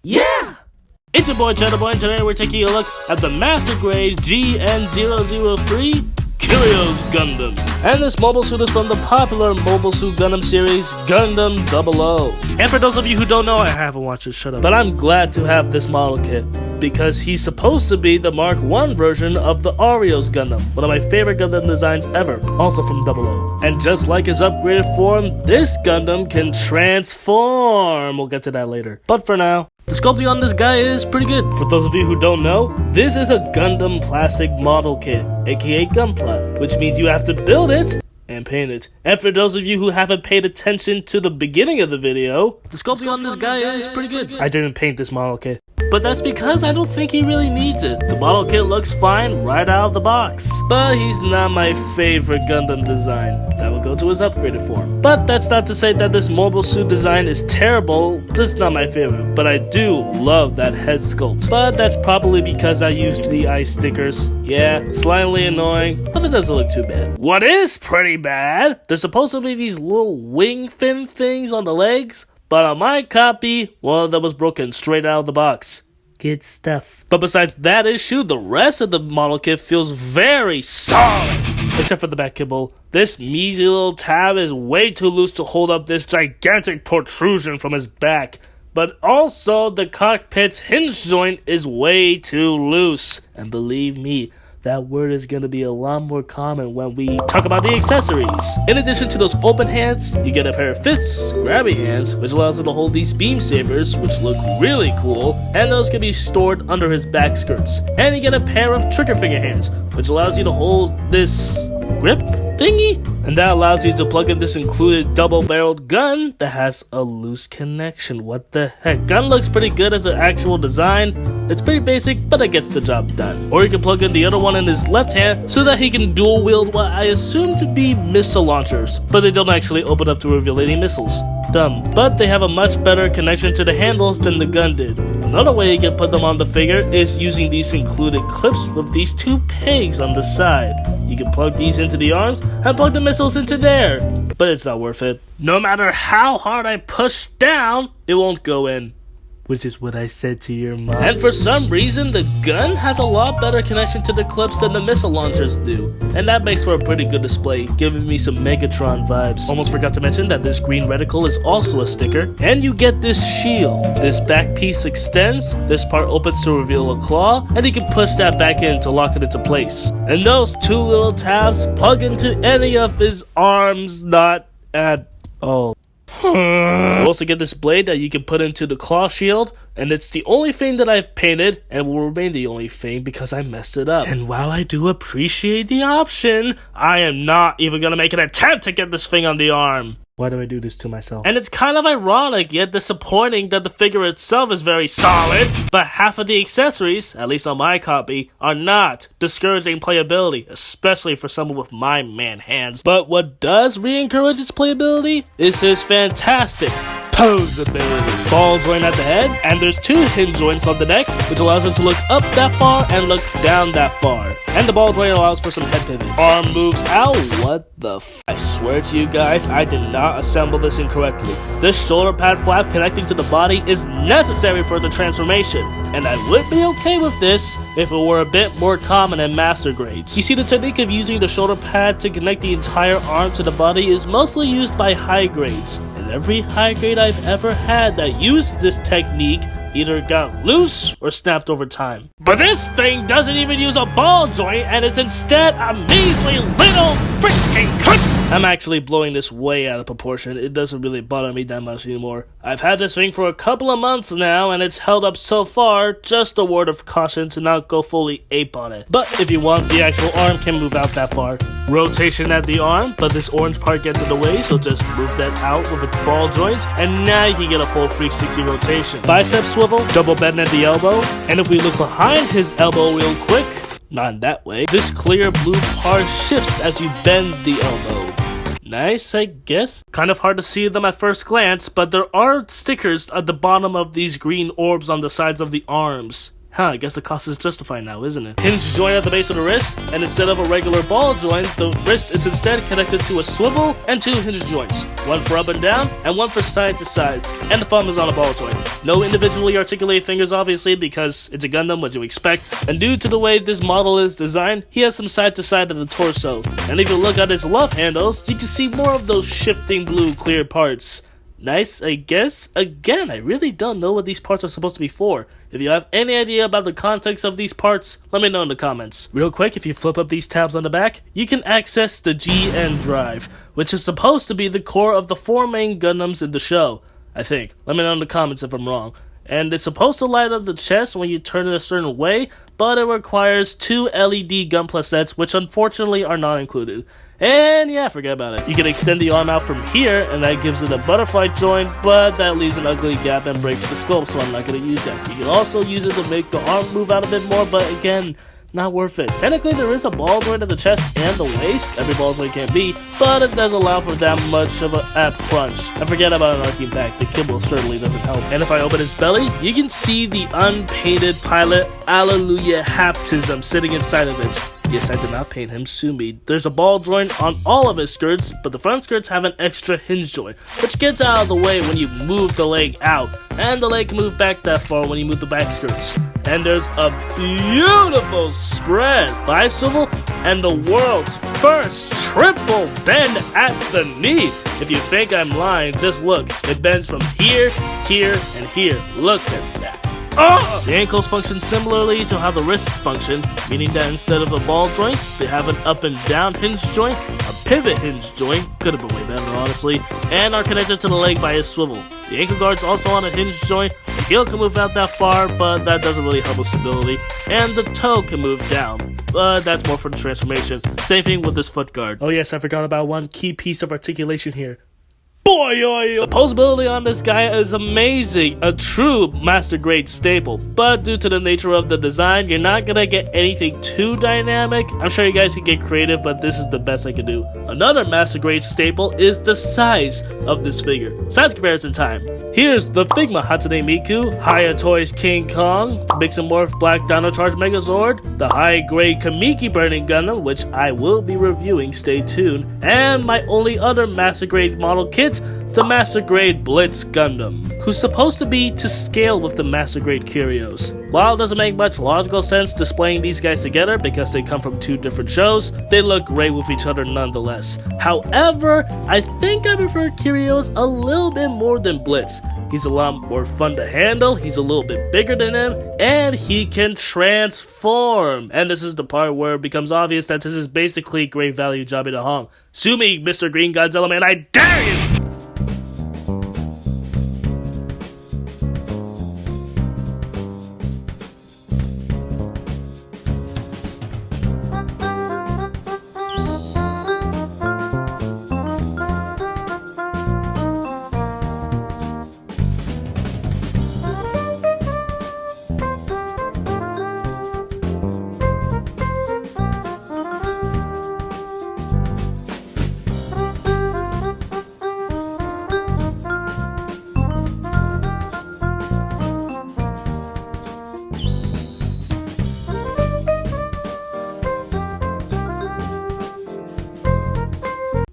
Yeah! It's your boy Boy, and today we're taking a look at the Master Grade GN-003 Kyrios Gundam. And this mobile suit is from the popular Mobile Suit Gundam series, Gundam 00. And for those of you who don't know, I haven't watched it, shut up. But I'm glad to have this model kit, because he's supposed to be the Mark I version of the Kyrios Gundam, one of my favorite Gundam designs ever, also from 00. And just like his upgraded form, this Gundam can transform. We'll get to that later. But for now, the sculpting on this guy is pretty good. For those of you who don't know, this is a Gundam plastic model kit, aka Gunpla, which means you have to build it and paint it. And for those of you who haven't paid attention to the beginning of the video, the sculpting on this guy is pretty good. I didn't paint this model kit, but that's because I don't think he really needs it. The model kit looks fine right out of the box. But he's not my favorite Gundam design. That will go to his upgraded form. But that's not to say that this mobile suit design is terrible. This is not my favorite, but I do love that head sculpt. But that's probably because I used the eye stickers. Yeah, slightly annoying, but it doesn't look too bad. What is pretty bad? There's supposed to be these little wing fin things on the legs, but on my copy, one of them was broken straight out of the box. Good stuff. But besides that issue, the rest of the model kit feels very solid. Except for the back kibble. This measly little tab is way too loose to hold up this gigantic protrusion from his back. But also, the cockpit's hinge joint is way too loose. And believe me, that word is going to be a lot more common when we talk about the accessories. In addition to those open hands, you get a pair of fists, grabby hands, which allows you to hold these beam sabers, which look really cool, and those can be stored under his back skirts. And you get a pair of trigger finger hands, which allows you to hold this grip thingy, and that allows you to plug in this included double-barreled gun that has a loose connection. What the heck? Gun looks pretty good as an actual design. It's pretty basic, but it gets the job done. Or you can plug in the other one in his left hand so that he can dual wield what I assume to be missile launchers, but they don't actually open up to reveal any missiles. Dumb. But they have a much better connection to the handles than the gun did. Another way you can put them on the figure is using these included clips with these two pegs on the side. You can plug these into the arms and plug the missiles into there, but it's not worth it. No matter how hard I push down, it won't go in. Which is what I said to your mom. And for some reason, the gun has a lot better connection to the clips than the missile launchers do. And that makes for a pretty good display, giving me some Megatron vibes. Almost forgot to mention that this green reticle is also a sticker. And you get this shield. This back piece extends, this part opens to reveal a claw, and you can push that back in to lock it into place. And those two little tabs plug into any of his arms, not at all. You also get this blade that you can put into the claw shield, and it's the only thing that I've painted and will remain the only thing because I messed it up. And while I do appreciate the option, I am not even gonna make an attempt to get this thing on the arm. Why do I do this to myself? And it's kind of ironic yet disappointing that the figure itself is very solid, but half of the accessories, at least on my copy, are not, discouraging playability, especially for someone with my man hands. But what does re-encourage its playability is his fantastic pose ability. Ball joint at the head, and there's two hinge joints on the neck, which allows him to look up that far and look down that far. And the ball joint allows for some head pivot. Arm moves out. What the f? I swear to you guys, I did not assemble this incorrectly. This shoulder pad flap connecting to the body is necessary for the transformation, and I would be okay with this if it were a bit more common in master grades. You see, the technique of using the shoulder pad to connect the entire arm to the body is mostly used by high grades. Every high grade I've ever had that used this technique either got loose or snapped over time. But this thing doesn't even use a ball joint and is instead a measly little freaking clip. I'm actually blowing this way out of proportion. It doesn't really bother me that much anymore. I've had this thing for a couple of months now and it's held up so far. Just a word of caution to not go fully ape on it. But if you want, the actual arm can move out that far. Rotation at the arm, but this orange part gets in the way, so just move that out with its ball joint, and now you can get a full 360 rotation. Bicep swivel, double bend at the elbow, and if we look behind his elbow real quick, not in that way, this clear blue part shifts as you bend the elbow. Nice, I guess. Kind of hard to see them at first glance, but there are stickers at the bottom of these green orbs on the sides of the arms. I guess the cost is justified now, isn't it? Hinge joint at the base of the wrist, and instead of a regular ball joint, the wrist is instead connected to a swivel and 2 hinge joints. One for up and down, and one for side to side. And the thumb is on a ball joint. No individually articulated fingers, obviously, because it's a Gundam, what you expect. And due to the way this model is designed, he has some side to side of the torso. And if you look at his love handles, you can see more of those shifting blue clear parts. Nice, I guess. Again, I really don't know what these parts are supposed to be for. If you have any idea about the context of these parts, let me know in the comments. Real quick, if you flip up these tabs on the back, you can access the GN drive, which is supposed to be the core of the 4 main Gundams in the show, I think. Let me know in the comments if I'm wrong. And it's supposed to light up the chest when you turn it a certain way, but it requires 2 LED Gunpla sets, which unfortunately are not included. And yeah, forget about it. You can extend the arm out from here, and that gives it a butterfly joint, but that leaves an ugly gap and breaks the sculpt, so I'm not going to use that. You can also use it to make the arm move out a bit more, but again, not worth it. Technically, there is a ball joint at the chest and the waist. Every ball joint can be, but it does allow for that much of an ab crunch. And forget about an arcing back, the kibble certainly doesn't help. And if I open his belly, you can see the unpainted pilot Alleluia Haptism sitting inside of it. Yes, I did not paint him, sue me. There's a ball joint on all of his skirts, but the front skirts have an extra hinge joint, which gets out of the way when you move the leg out, and the leg can move back that far when you move the back skirts. And there's a beautiful spread thigh swivel and the world's first triple bend at the knee. If you think I'm lying, just look. It bends from here, here, and here. Look at that. The ankles function similarly to how the wrists function, meaning that instead of a ball joint, they have an up and down hinge joint, a pivot hinge joint, could have been way better honestly, and are connected to the leg by a swivel. The ankle guard's also on a hinge joint, the heel can move out that far, but that doesn't really help with stability, and the toe can move down, but that's more for the transformation. Same thing with this foot guard. Oh yes, I forgot about one key piece of articulation here. The posability on this guy is amazing, a true master grade staple, but due to the nature of the design, you're not gonna get anything too dynamic. I'm sure you guys can get creative, but this is the best I can do. Another master grade staple is the size of this figure. Size comparison time. Here's the Figma Hatsune Miku, Haya Toys King Kong, Mix and Morph Black Dino Charge Megazord, the high grade Kamiki Burning Gundam, which I will be reviewing, stay tuned, and my only other master grade model kit, the Master Grade Blitz Gundam, who's supposed to be to scale with the Master Grade Kyrios. While it doesn't make much logical sense displaying these guys together because they come from 2 different shows, they look great with each other nonetheless. However, I think I prefer Kyrios a little bit more than Blitz. He's a lot more fun to handle, he's a little bit bigger than him, and he can transform. And this is the part where it becomes obvious that this is basically great value jobbing TheHong. Sue me, Mr. Green Godzilla Man, I dare you!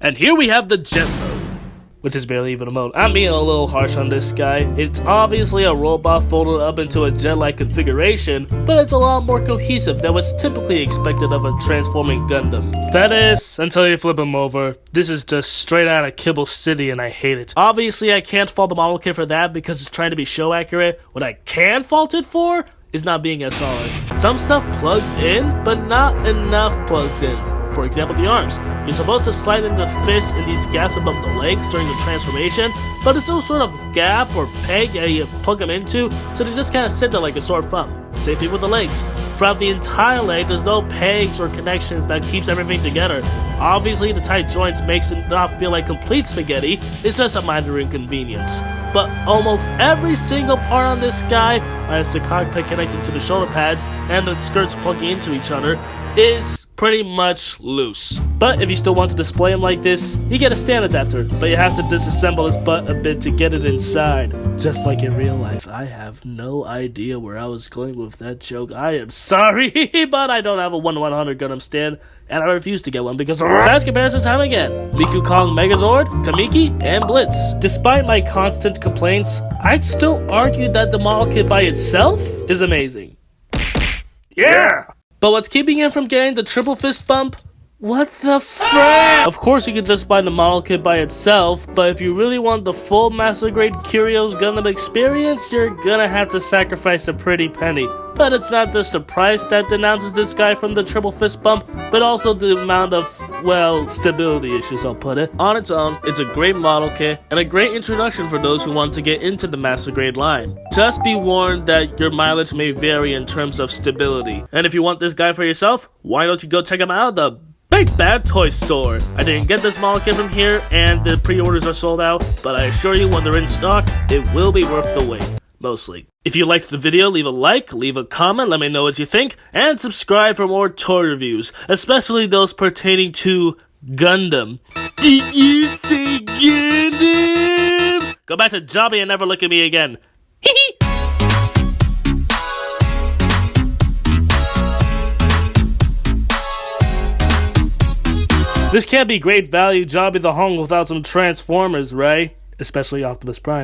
And here we have the jet mode, which is barely even a mode. I'm being a little harsh on this guy. It's obviously a robot folded up into a jet-like configuration, but it's a lot more cohesive than what's typically expected of a transforming Gundam. That is, until you flip him over. This is just straight out of Kibble City and I hate it. Obviously I can't fault the model kit for that because it's trying to be show accurate. What I can fault it for is not being as solid. Some stuff plugs in, but not enough plugs in. For example, the arms. You're supposed to slide in the fists in these gaps above the legs during the transformation, but there's no sort of gap or peg that you plug them into, so they just kind of sit there like a sore thumb. Same thing with the legs. Throughout the entire leg, there's no pegs or connections that keeps everything together. Obviously, the tight joints makes it not feel like complete spaghetti, it's just a minor inconvenience. But almost every single part on this guy, minus the cockpit connected to the shoulder pads and the skirts plugging into each other, is pretty much loose. But if you still want to display him like this, you get a stand adapter, but you have to disassemble his butt a bit to get it inside. Just like in real life. I have no idea where I was going with that joke. I am sorry, but I don't have a 1/100 Gundam stand, and I refuse to get one because size comparison time again. Miku Kong Megazord, Kamiki, and Blitz. Despite my constant complaints, I'd still argue that the model kit by itself is amazing. Yeah! But what's keeping him from getting the triple fist bump? What the frick? Of course you could just buy the model kit by itself, but if you really want the full master grade Kyrios Gundam experience, you're gonna have to sacrifice a pretty penny. But it's not just the price that denounces this guy from the triple fist bump, but also the amount of, well, stability issues, I'll put it. On its own, it's a great model kit and a great introduction for those who want to get into the master grade line. Just be warned that your mileage may vary in terms of stability. And if you want this guy for yourself, why don't you go check him out at the Big Bad Toy Store. I didn't get this model kit from here and the pre-orders are sold out, but I assure you when they're in stock, it will be worth the wait. Mostly. If you liked the video, leave a like, leave a comment, let me know what you think, and subscribe for more toy reviews, especially those pertaining to Gundam. Did you say Gundam? Go back to Jobby and never look at me again. Hee This can't be great value Jobby TheHong without some Transformers, right? Especially Optimus Prime.